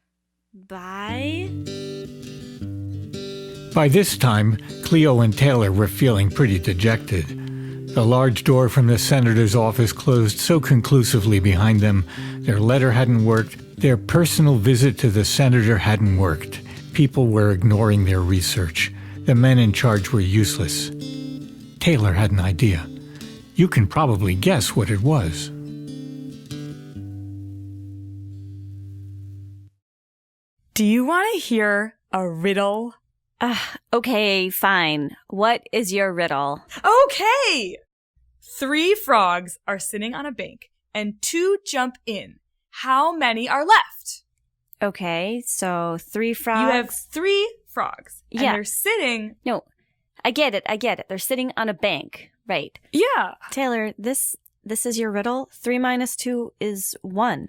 Speaker 10: By this time, Cleo and Taylor were feeling pretty dejected. The large door from the senator's office closed so conclusively behind them. Their letter hadn't worked. Their personal visit to the senator hadn't worked. People were ignoring their research. The men in charge were useless. Taylor had an idea. You can probably guess what it was.
Speaker 19: Do you want to hear a riddle?
Speaker 20: Okay, fine. What is your riddle?
Speaker 19: Okay! 3 frogs are sitting on a bank, and 2 jump in. How many are left?
Speaker 20: Okay, so 3 frogs.
Speaker 19: You have 3 frogs, and
Speaker 20: Yeah.
Speaker 19: they're sitting...
Speaker 20: No, I get it. They're sitting on a bank, right?
Speaker 19: Yeah.
Speaker 20: Taylor, this is your riddle. 3 minus 2 is 1.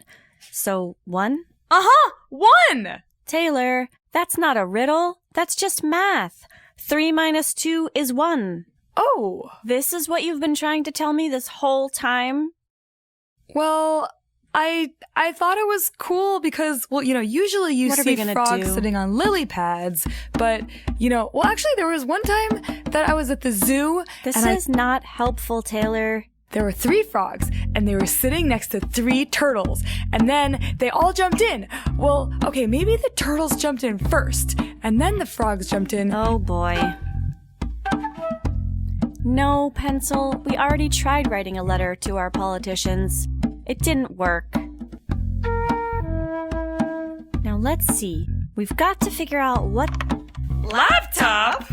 Speaker 20: So 1?
Speaker 19: Uh-huh! 1!
Speaker 20: Taylor, that's not a riddle. That's just math. 3 minus 2 is 1.
Speaker 19: Oh.
Speaker 20: This is what you've been trying to tell me this whole time?
Speaker 19: Well, I thought it was cool because, well, usually you see frogs sitting on lily pads, but, well, actually there was one time that I was at the zoo.
Speaker 20: This is not helpful, Taylor.
Speaker 19: There were 3 frogs, and they were sitting next to 3 turtles, and then they all jumped in. Well, okay, maybe the turtles jumped in first, and then the frogs jumped in.
Speaker 20: Oh, boy. No, Pencil, we already tried writing a letter to our politicians. It didn't work. Now let's see. We've got to figure out what...
Speaker 19: Laptop?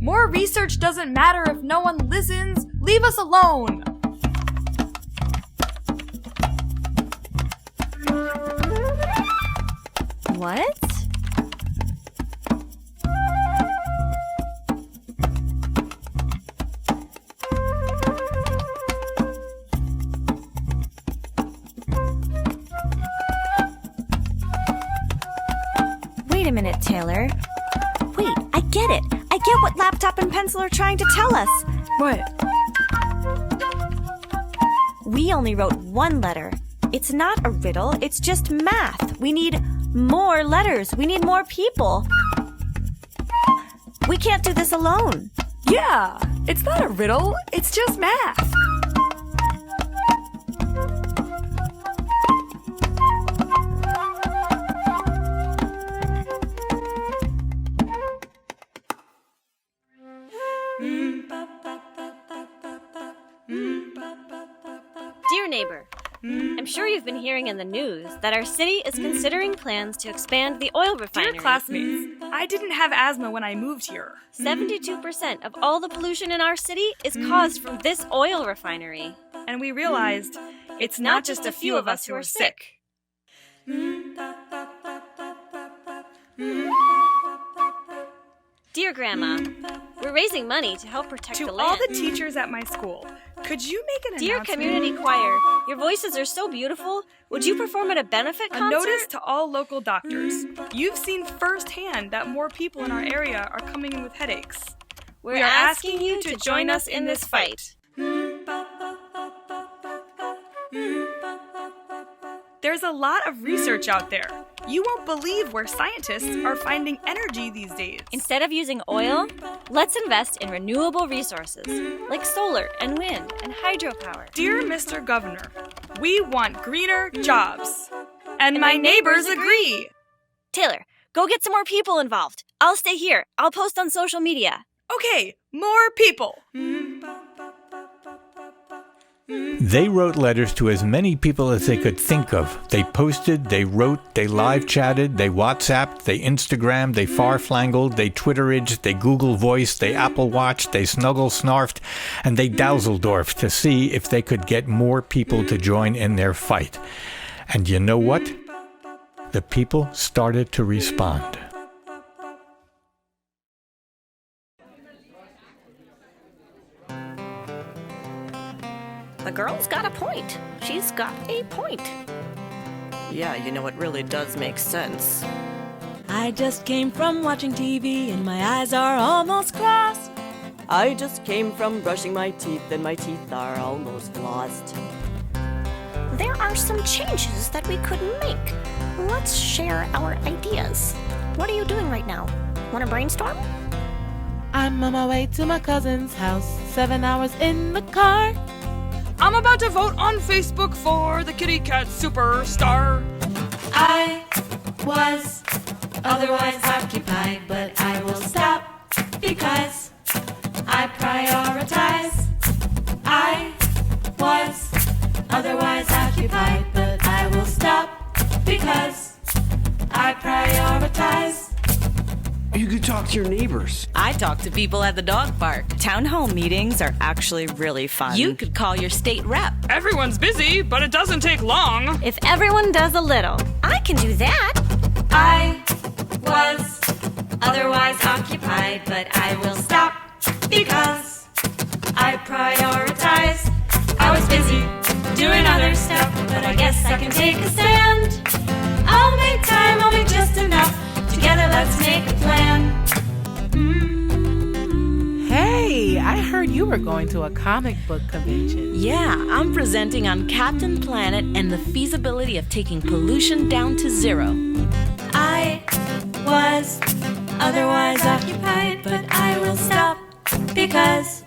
Speaker 19: More research doesn't matter if no one listens. Leave us alone.
Speaker 20: What? Wait a minute, Taylor. Wait, I get it. I get what Laptop and Pencil are trying to tell us.
Speaker 19: What?
Speaker 20: We only wrote 1 letter. It's not a riddle, it's just math. We need more letters. We need more people. We can't do this alone.
Speaker 19: Yeah, it's not a riddle, it's just math.
Speaker 20: Dear neighbor, I'm sure you've been hearing in the news that our city is considering plans to expand the oil refinery.
Speaker 19: Dear classmates, I didn't have asthma when I moved here.
Speaker 20: 72% of all the pollution in our city is caused from this oil refinery.
Speaker 19: And we realized it's not just a few of us who are sick.
Speaker 20: Dear Grandma, we're raising money to help protect the
Speaker 19: To
Speaker 20: land.
Speaker 19: all the teachers at my school, could you make an
Speaker 20: Dear
Speaker 19: announcement?
Speaker 20: community choir, your voices are so beautiful. Would you perform at a benefit
Speaker 19: A
Speaker 20: concert?
Speaker 19: notice to all local doctors. You've seen firsthand that more people in our area are coming in with headaches.
Speaker 20: We're asking you to join us in this fight.
Speaker 19: There's a lot of research out there. You won't believe where scientists are finding energy these days.
Speaker 20: Instead of using oil, let's invest in renewable resources like solar and wind and hydropower.
Speaker 19: Dear Mr. Governor, we want greener jobs. And my neighbors agree.
Speaker 20: Taylor, go get some more people involved. I'll stay here. I'll post on social media.
Speaker 19: Okay, more people.
Speaker 10: They wrote letters to as many people as they could think of. They posted, they wrote, they live chatted, they WhatsApped, they Instagrammed, they farflangled, they Twitteridged, they Google Voiced, they Apple Watched, they Snuggle Snarfed, and they Dazzledorfed to see if they could get more people to join in their fight. And you know what? The people started to respond.
Speaker 20: The girl's got a point. She's got a point.
Speaker 21: Yeah, it really does make sense.
Speaker 22: I just came from watching TV and my eyes are almost crossed.
Speaker 1: I just came from brushing my teeth and my teeth are almost lost.
Speaker 22: There are some changes that we could make. Let's share our ideas. What are you doing right now? Want to brainstorm?
Speaker 23: I'm on my way to my cousin's house, 7 hours in the car.
Speaker 19: I'm about to vote on Facebook for the kitty cat superstar.
Speaker 17: I was otherwise occupied, but I will stop because I prioritize. I was otherwise occupied, but I will stop because I prioritize.
Speaker 16: You could talk to your neighbors.
Speaker 20: I talk to people at the dog park. Town hall meetings are actually really fun. You could call your state rep.
Speaker 19: Everyone's busy, but it doesn't take long.
Speaker 22: If everyone does a little, I can do that.
Speaker 17: I was otherwise occupied, but I will stop because I prioritize. I was busy doing other stuff, but I guess I can take a stand. I'll make time, I'll make just enough. Together, let's make a plan.
Speaker 23: Hey, I heard you were going to a comic book convention.
Speaker 20: Yeah, I'm presenting on Captain Planet and the feasibility of taking pollution down to zero.
Speaker 17: I was otherwise occupied, but I will stop because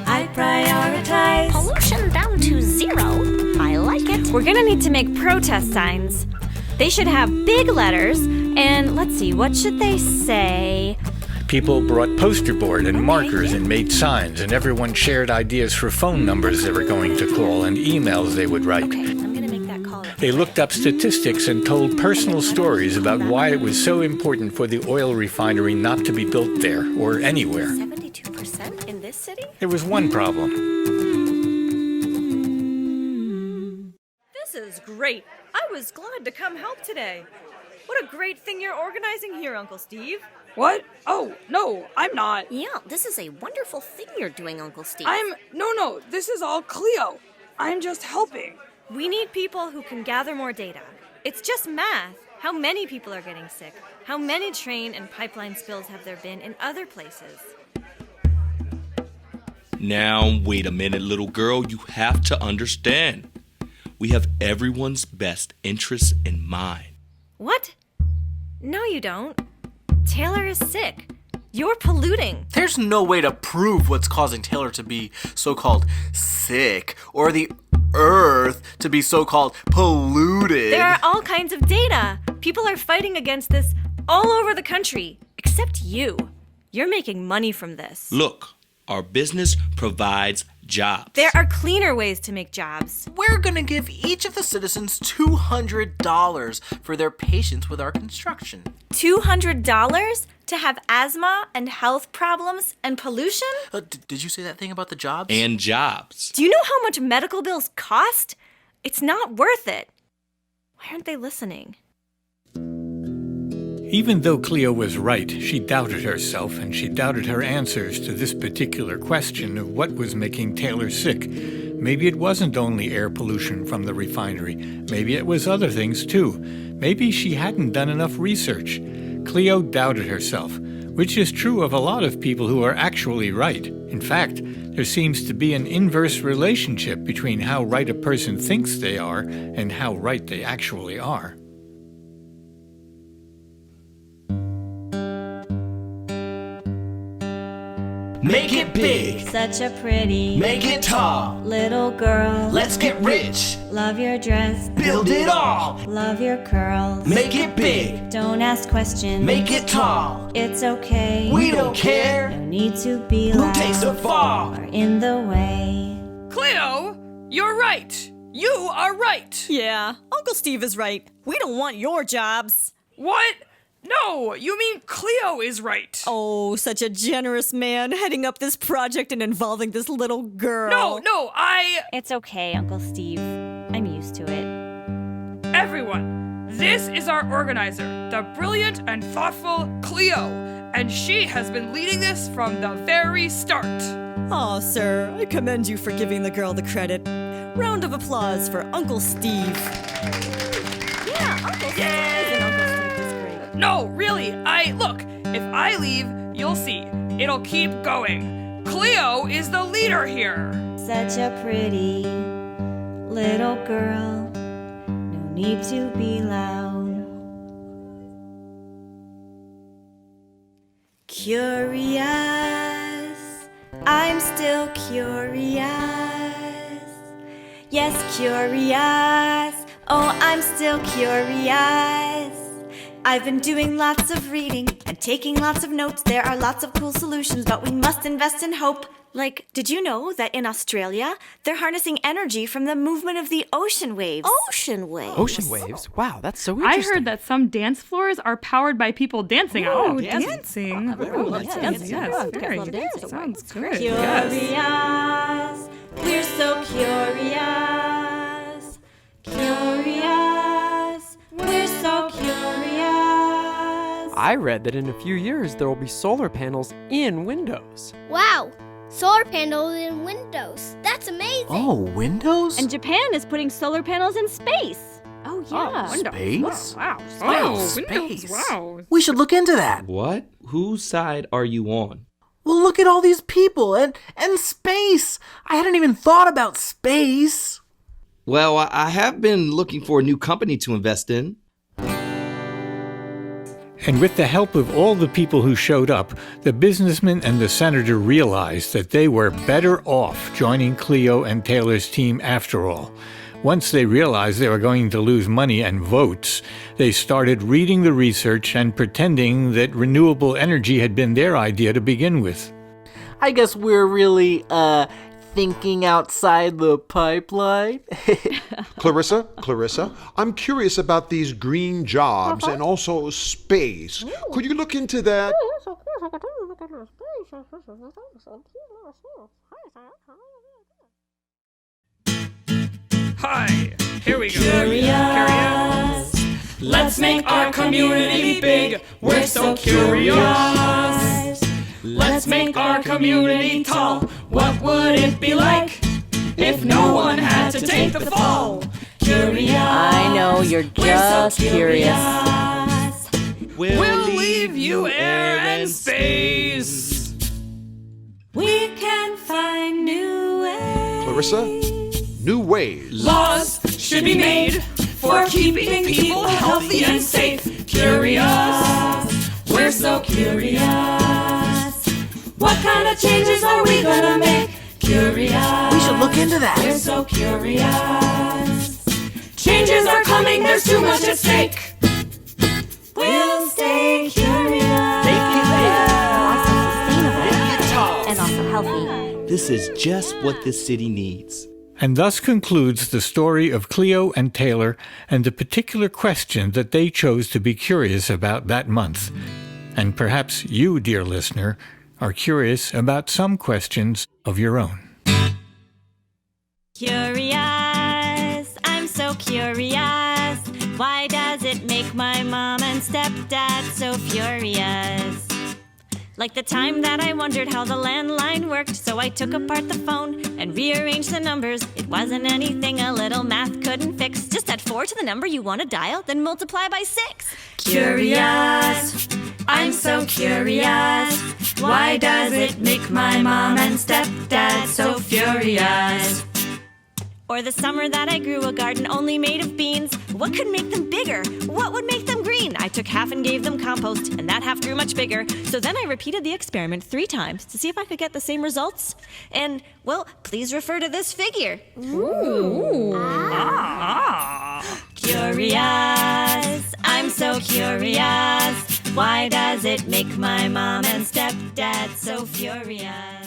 Speaker 17: I prioritize.
Speaker 22: Pollution down to zero? I like it.
Speaker 20: We're gonna need to make protest signs. They should have big letters, and let's see, what should they say?
Speaker 10: People brought poster board and markers and made signs, and everyone shared ideas for phone numbers they were going to call and emails they would write.
Speaker 20: Okay, I'm gonna make that call.
Speaker 10: They looked up statistics and told personal stories about why it was so important for the oil refinery not to be built there or anywhere.
Speaker 22: 72% in this city?
Speaker 10: There was one problem.
Speaker 20: This is great. I was glad to come help today. What a great thing you're organizing here, Uncle Steve.
Speaker 19: What? Oh, no, I'm not.
Speaker 22: Yeah, this is a wonderful thing you're doing, Uncle Steve.
Speaker 19: No, this is all Cleo. I'm just helping.
Speaker 20: We need people who can gather more data. It's just math. How many people are getting sick? How many train and pipeline spills have there been in other places?
Speaker 24: Now, wait a minute, little girl. You have to understand. We have everyone's best interests in mind.
Speaker 20: What? No, you don't. Taylor is sick. You're polluting.
Speaker 25: There's no way to prove what's causing Taylor to be so-called sick or the earth to be so-called polluted.
Speaker 20: There are all kinds of data. People are fighting against this all over the country, except you. You're making money from this.
Speaker 24: Look, our business provides jobs.
Speaker 20: There are cleaner ways to make jobs.
Speaker 25: We're gonna give each of the citizens $200 for their patience with our construction.
Speaker 20: $200 to have asthma and health problems and pollution?
Speaker 25: Did you say that thing about the jobs?
Speaker 24: And jobs.
Speaker 20: Do you know how much medical bills cost? It's not worth it. Why aren't they listening?
Speaker 10: Even though Cleo was right, she doubted herself, and she doubted her answers to this particular question of what was making Taylor sick. Maybe it wasn't only air pollution from the refinery. Maybe it was other things too. Maybe she hadn't done enough research. Cleo doubted herself, which is true of a lot of people who are actually right. In fact, there seems to be an inverse relationship between how right a person thinks they are and how right they actually are.
Speaker 16: Make it big.
Speaker 17: Such a pretty.
Speaker 16: Make it tall.
Speaker 17: Little girl.
Speaker 16: Let's get rich.
Speaker 17: Love your dress.
Speaker 16: Build it all.
Speaker 17: Love your curls.
Speaker 16: Make it big.
Speaker 17: Don't ask questions.
Speaker 16: Make it tall.
Speaker 17: It's okay.
Speaker 16: We don't care.
Speaker 17: No need to be
Speaker 16: Who
Speaker 17: loud
Speaker 16: takes the fall?
Speaker 17: or in the way.
Speaker 19: Cleo, you're right. You are right.
Speaker 20: Yeah, Uncle Steve is right. We don't want your jobs.
Speaker 19: What? No, you mean Cleo is right.
Speaker 20: Oh, such a generous man heading up this project and involving this little girl.
Speaker 19: No,
Speaker 22: It's okay, Uncle Steve. I'm used to it.
Speaker 19: Everyone, this is our organizer, the brilliant and thoughtful Cleo, and she has been leading this from the very start.
Speaker 20: Oh, sir, I commend you for giving the girl the credit. Round of applause for Uncle Steve.
Speaker 22: Yeah, Uncle Steve.
Speaker 19: No, really, look, if I leave, you'll see. It'll keep going. Cleo is the leader here.
Speaker 20: Such a pretty little girl. No need to be loud. Curious, I'm still curious. Yes, curious. Oh, I'm still curious. I've been doing lots of reading and taking lots of notes. There are lots of cool solutions, but we must invest in hope. Like, did you know that in Australia, they're harnessing energy from the movement of the ocean waves?
Speaker 21: Ocean waves.
Speaker 2: Ocean waves? Wow, that's so
Speaker 3: I
Speaker 2: interesting.
Speaker 3: heard that some dance floors are powered by people dancing on them.
Speaker 19: Dancing.
Speaker 3: Yes, very good.
Speaker 19: Dancing.
Speaker 3: Sounds good.
Speaker 20: Curious, we're so curious. Curious, we're so curious.
Speaker 2: I read that in a few years there will be solar panels in windows.
Speaker 5: Wow! Solar panels in windows. That's amazing.
Speaker 25: Oh, windows?
Speaker 11: And Japan is putting solar panels in space.
Speaker 20: Oh, yeah.
Speaker 25: Space?
Speaker 3: Wow.
Speaker 25: Space.
Speaker 3: Wow.
Speaker 25: We should look into that.
Speaker 24: What? Whose side are you on?
Speaker 25: Well, look at all these people and space. I hadn't even thought about space.
Speaker 24: Well, I have been looking for a new company to invest in.
Speaker 10: And with the help of all the people who showed up, the businessman and the senator realized that they were better off joining Cleo and Taylor's team after all. Once they realized they were going to lose money and votes, they started reading the research and pretending that renewable energy had been their idea to begin with.
Speaker 25: I guess we're really, thinking outside the pipeline.
Speaker 7: Clarissa, I'm curious about these green jobs and also space. Could you look into that?
Speaker 19: Hi, here we go.
Speaker 17: Curious. Let's make our community big. We're so curious. Let's make our community tall. What would it be like if no one had to take the fall? Curious.
Speaker 21: I know, you're just curious.
Speaker 19: We'll leave you air and space.
Speaker 17: We can find new ways.
Speaker 7: Clarissa, new ways.
Speaker 17: Laws should be made for keeping people healthy and safe. Curious. We're so curious. What kind of changes are we gonna make? Curious.
Speaker 25: We should look into that.
Speaker 17: We're so curious. Changes are coming, there's too much at stake. We'll stay curious.
Speaker 25: Make it big.
Speaker 20: Make it tall. And also healthy.
Speaker 24: This is just what this city needs.
Speaker 10: And thus concludes the story of Cleo and Taylor and the particular question that they chose to be curious about that month. And perhaps you, dear listener, are curious about some questions of your own.
Speaker 11: Curious, I'm so curious. Why does it make my mom and stepdad so furious? Like the time that I wondered how the landline worked, so I took apart the phone and rearranged the numbers. It wasn't anything a little math couldn't fix. Just add 4 to the number you want to dial, then multiply by 6.
Speaker 17: Curious, I'm so curious. Why does it make my mom and stepdad so furious?
Speaker 11: Or the summer that I grew a garden only made of beans. What could make them bigger? What would make them green? I took half and gave them compost, and that half grew much bigger. So then I repeated the experiment 3 times to see if I could get the same results. And, well, please refer to this figure.
Speaker 17: Ooh.
Speaker 11: Curious, I'm so curious. Why does it make my mom and stepdad so furious?